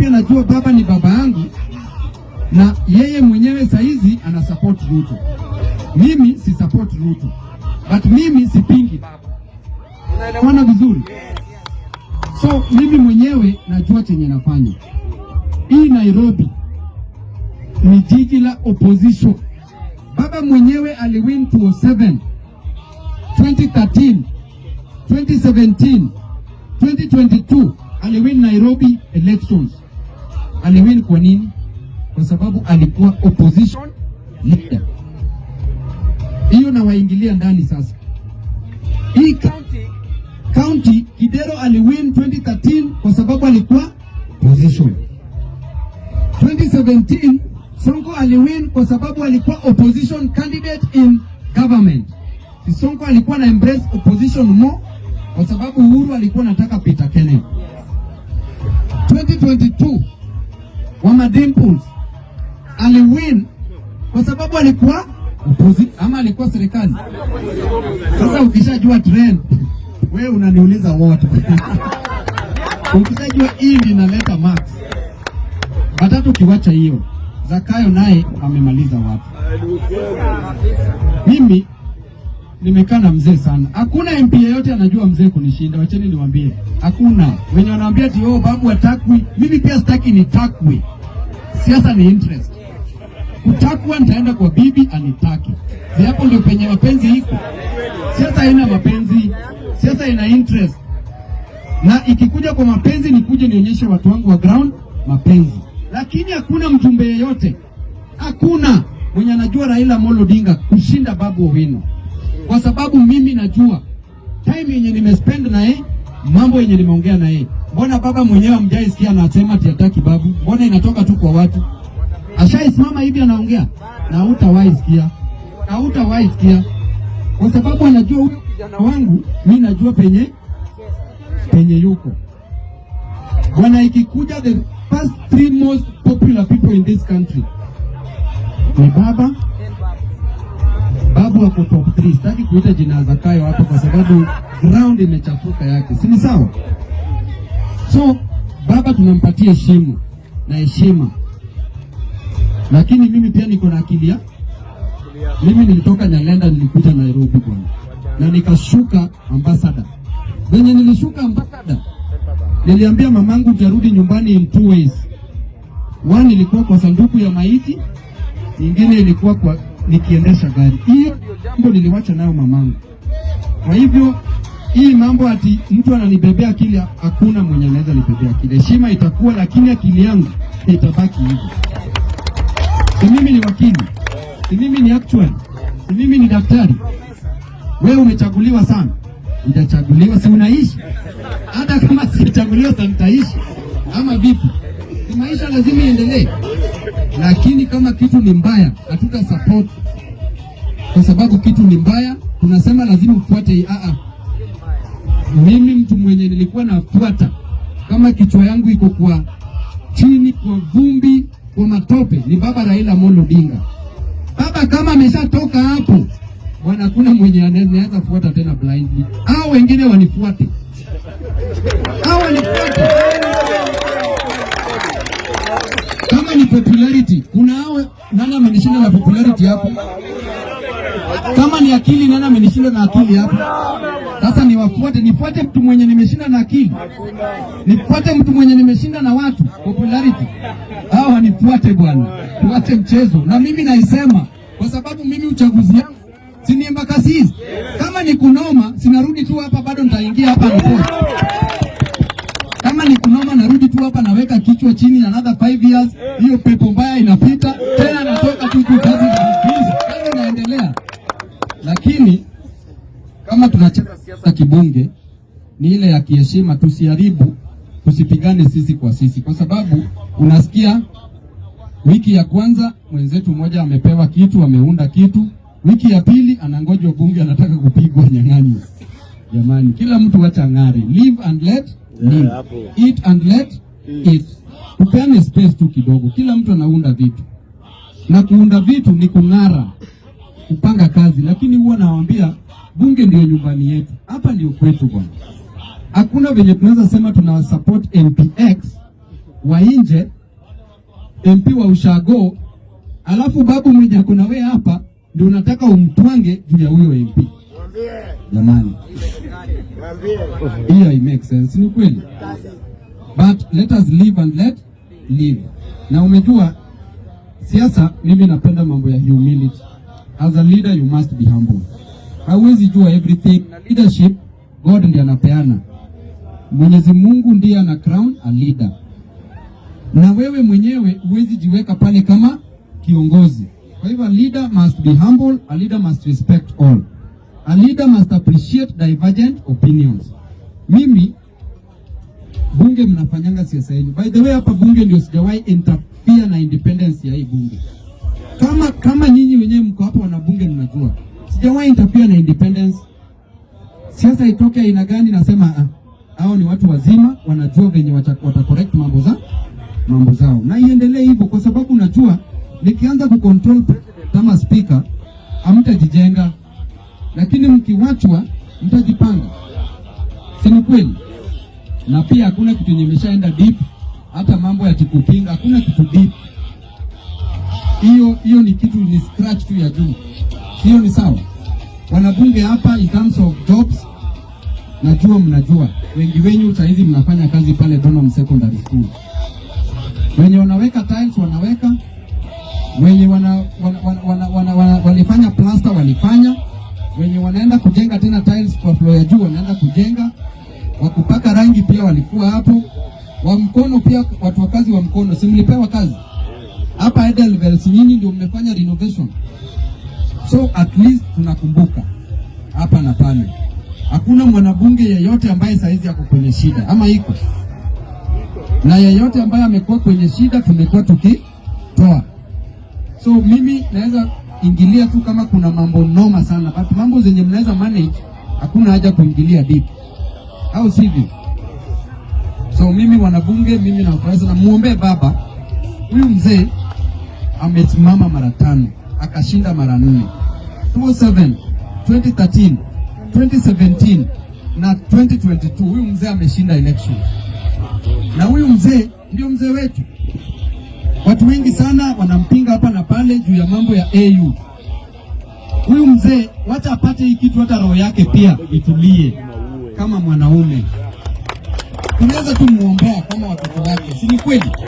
pia najua baba ni baba yangu, na yeye mwenyewe saizi ana support Ruto. Mimi si support Ruto, but mimi sipingi baba. Unaelewana vizuri? So mimi mwenyewe najua chenye nafanya. Hii Nairobi ni jiji la opposition. Baba mwenyewe aliwin 2007, 2013, 2017, 2022 aliwin Nairobi elections. Aliwin kwa nini? Kwa sababu alikuwa opposition leader. Hiyo na waingilia ndani sasa. Hii county Kidero aliwin 2013 kwa sababu alikuwa opposition. 2017 Sonko aliwin kwa sababu alikuwa opposition candidate in government. Sonko alikuwa na embrace opposition more kwa sababu Uhuru alikuwa anataka Peter Kennedy. 2022 Wama Dimples aliwin kwa sababu alikuwa opposition ama alikuwa serikali. Sasa ukishajua trend, wewe unaniuliza wote. Ukishajua hii inaleta max. Matatu kiwacha hiyo. Zakayo naye amemaliza watu. Mimi nimekaa na mzee sana. Hakuna MP yote anajua mzee kunishinda. Wacheni niwaambie. Hakuna. Wenye wanaambia ati babu atakwi. Mimi pia sitaki nitakwi. Siasa ni interest. Kutakwa nitaenda kwa bibi anitaki. Hapo ndio penye mapenzi iko. Siasa haina mapenzi. Siasa ina interest. Na ikikuja kwa mapenzi nikuje nionyeshe watu wangu wa ground mapenzi. Lakini hakuna mjumbe yeyote, hakuna mwenye anajua Raila Amolo Odinga kushinda Babu Owino. Kwa sababu mimi najua time yenye nimespend na yeye, mambo yenye nimeongea na yeye. Mbona baba mwenyewe hamjaisikia anasema ati hataki babu? Mbona inatoka tu kwa watu? Ashaisimama hivi anaongea na hutawahi sikia. Kwa sababu anajua huyu kijana wangu, mimi najua penye yuko. Bwana, ikikuja the first 3 most popular people in this country ni babu wako top 3. Sitaki kuita jina Zakayo hapo kwa sababu ground imechafuka yake, si ni sawa? So baba tunampatia heshima, lakini mimi pia niko na akili ya mimi nilitoka Nyalenda, nilikuja Nairobi bwana, na nikashuka Ambassador. Wenye nilishuka Ambassador, niliambia mamangu jarudi nyumbani in 2 ways. One ilikuwa kwa sanduku ya maiti, nyingine ilikuwa kwa nikiendesha gari. Hiyo ndio jambo niliwacha nayo mamangu. Kwa hivyo hii mambo ati mtu ananibebea akili, hakuna mwenye anaweza nibebea akili. Heshima itakuwa, lakini akili yangu itabaki hivyo. Si mimi ni wakili, si mimi ni actuary, si mimi ni daktari. Wewe umechaguliwa sana. Hujachaguliwa si unaishi. Hata kama sichaguliwa sana nitaishi. Ama vipi? Maisha lazima iendelee. Lakini kama kitu ni mbaya, hatuta support. Kwa sababu kitu ni mbaya, tunasema lazima ufuate. Mimi mtu mwenye nilikuwa nafuata, kama kichwa yangu iko kwa chini, kwa vumbi, kwa matope, ni baba Raila Amolo Odinga. Baba kama ameshatoka hapo, bwana, hakuna mwenye anaweza kufuata tena blindly. Hao wengine wanifuate. Kama ni popularity, kuna hao nani amenishinda na popularity hapo? Kama ni akili, nani amenishinda na akili hapo? Sasa nifuate mtu mwenye nimeshinda na akili. Nifuate mtu mwenye nimeshinda na watu popularity. Hao wanifuate bwana. Tuache mchezo. Na mimi naisema kwa sababu mimi uchaguzi yangu si Embakasi. Kama ni kunoma, sinarudi tu hapa, bado nitaingia hapa na kama ni kunoma, narudi tu hapa, naweka kichwa chini, another 5 years, hiyo pepo mbaya inapita, tena natoka tu kazi inaendelea. Lakini kama tunacheza siasa kibunge, ni ile ya kiheshima, tusiharibu, tusipigane sisi kwa sisi. Kwa sababu unasikia wiki ya kwanza mwenzetu mmoja amepewa kitu, ameunda kitu, wiki ya pili anangoja bunge, anataka kupigwa nyang'anyi. Jamani, kila mtu wacha ngare. Live and let live. Eat and let eat. Tupeane space tu kidogo. Kila mtu anaunda vitu. Na kuunda vitu ni kung'ara, kupanga kazi. Lakini huwa nawaambia bunge ndio nyumbani yetu. Hapa ndio kwetu bwana. Hakuna venye tunaweza sema tuna support MPX wa nje, MP wa ushago, alafu babu mwenye kuna wewe hapa ndio unataka umtwange juu ya huyo MP. Jamani, hiyo it makes sense, ni kweli? But let us live and let live. Na umejua siasa, mimi napenda mambo ya humility. As a leader you must be humble. Hauwezi jua everything. Na leadership God ndiye anapeana. Mwenyezi Mungu ndiye ana crown a leader. Na wewe mwenyewe huwezi jiweka pale kama kiongozi. Kwa hivyo a leader must be humble, a leader must respect all. A leader must appreciate divergent opinions. Mimi bunge mnafanyanga siasa yenu. By the way, hapa bunge ndio sijawahi interfere na independence ya hii bunge. Kama nyinyi wenyewe mko hapa wana bunge mnajua. Sijawahi interfere na independence. Siasa itoke aina gani nasema hao ni watu wazima wanajua venye watacorrect mambo zao. Na iendelee hivyo kwa sababu najua nikianza kucontrol kama speaker hamtajijenga. Lakini mkiwachwa mtajipanga. Si ni kweli? Na pia hakuna kitu nimeshaenda deep, hata mambo ya kupinga hakuna kitu deep. Hiyo ni kitu ni scratch tu ya juu. Hiyo ni sawa. Wanabunge hapa in terms of jobs, najua mnajua. Wengi wenyu saizi mnafanya kazi pale Donholm Secondary School. Wenye wanaweka tiles wanaweka, wenye walifanya plaster walifanya, wenye wanaenda kujenga tena tiles kwa floor ya juu wanaenda kujenga, wakupaka rangi pia walikuwa hapo, wa mkono pia watu wa kazi wa mkono, si mlipewa kazi? Hapa Edelweiss nyinyi ndio mmefanya renovation. So at least tunakumbuka hapa na pale. Hakuna mwanabunge yeyote ambaye saizi yako kwenye shida ama iko. Na yeyote ambaye amekuwa kwenye shida tumekuwa tukitoa. So mimi naweza ingilia tu kama kuna mambo noma sana, but mambo zenye mnaweza manage hakuna haja kuingilia deep. Au sivyo? So mimi wanabunge, mimi na muombe baba. Huyu mzee amesimama mara 5, akashinda mara 4. 2007, 2013, 2017 na 2022 huyu mzee ameshinda election. Na huyu mzee ndio mzee wetu. Watu wengi sana wanampinga hapa na pale juu ya mambo ya AU. Huyu mzee wacha apate hii kitu, hata roho yake pia itulie kama mwanaume. Tunaweza tumuombea kama watoto wake, si ni kweli?